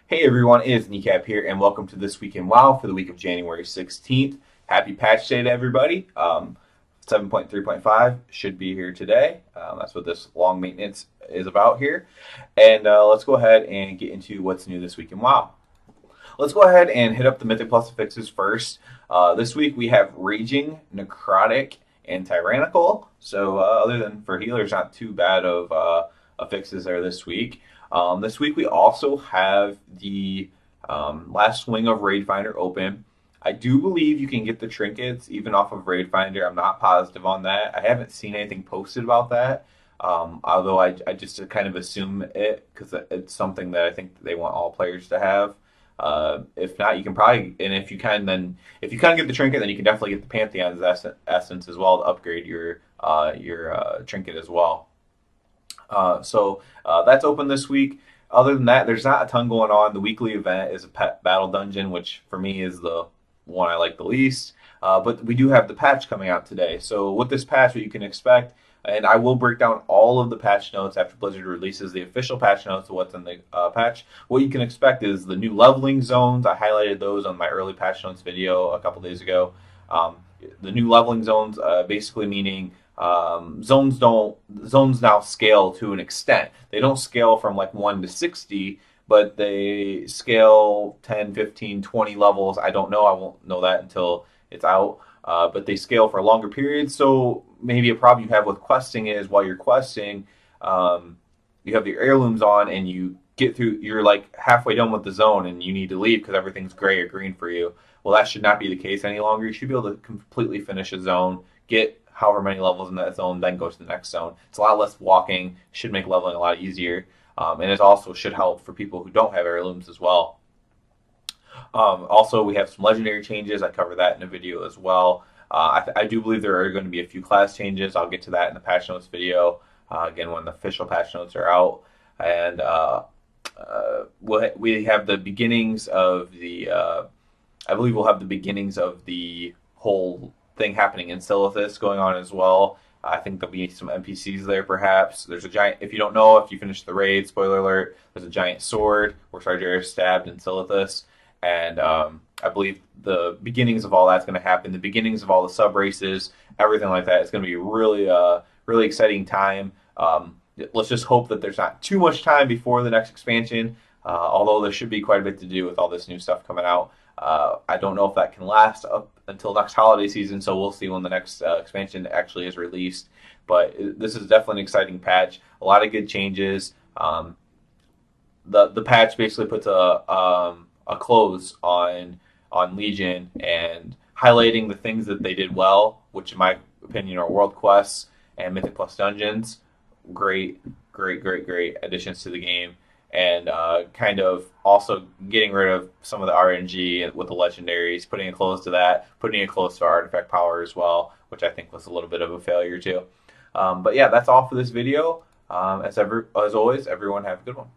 Hey everyone, it is Kneecap here, and welcome to This Week in WoW for the week of January 16th. Happy patch day to everybody. 7.3.5 should be here today. That's what this long maintenance is about here. And let's go ahead and get into what's new this week in WoW. Let's go ahead and hit up the Mythic Plus fixes first. This week we have Raging, Necrotic, and Tyrannical. So other than for healers, not too bad of fixes there this week. This week we also have the last swing of Raid Finder open. I do believe you can get the trinkets even off of Raid Finder. I'm not positive on that. I haven't seen anything posted about that. Although I just kind of assume it because it's something that I think they want all players to have. If not, you can probably, and if you can, then if you can get the trinket, then you can definitely get the Pantheon's essence as well to upgrade your trinket as well. That's open this week. Other than that, there's not a ton going on. The weekly event is a pet battle dungeon, which for me is the one I like the least. But we do have the patch coming out today. So with this patch, what you can expect, and I will break down all of the patch notes after Blizzard releases the official patch notes of what's in the patch. What you can expect is the new leveling zones. I highlighted those on my early patch notes video a couple days ago. The new leveling zones, basically meaning zones now scale to an extent. They don't scale from like 1 to 60, but they scale 10, 15, 20 levels. I don't know. I won't know that until it's out. But they scale for longer periods. So maybe a problem you have with questing is while you're questing, you have your heirlooms on and you get through, you're like halfway done with the zone and you need to leave because everything's gray or green for you. Well, that should not be the case any longer. You should be able to completely finish a zone, get however many levels in that zone, then go to the next zone. It's a lot less walking, should make leveling a lot easier. And it also should help for people who don't have heirlooms as well. Also, we have some legendary changes. I cover that in a video as well. I do believe there are going to be a few class changes. I'll get to that in the patch notes video, again, when the official patch notes are out. And we have the beginnings of the, I believe we'll have the beginnings of the whole thing happening in Silithus going on as well. I think there'll be some NPCs there, perhaps. There's a giant, if you don't know, if you finish the raid, spoiler alert, there's a giant sword where Sargeras stabbed in Silithus. And I believe the beginnings of all that's going to happen, the beginnings of all the sub races, everything like that. It's going to be a really exciting time. Let's just hope that there's not too much time before the next expansion, although there should be quite a bit to do with all this new stuff coming out. I don't know if that can last up until next holiday season, so we'll see when the next expansion actually is released. But this is definitely an exciting patch. A lot of good changes. The patch basically puts a close on Legion and highlighting the things that they did well, which in my opinion are world quests and Mythic Plus dungeons. Great additions to the game. And kind of also getting rid of some of the RNG with the legendaries, putting a close to that, putting a close to artifact power as well, which I think was a little bit of a failure too. But yeah, that's all for this video. As always, everyone have a good one.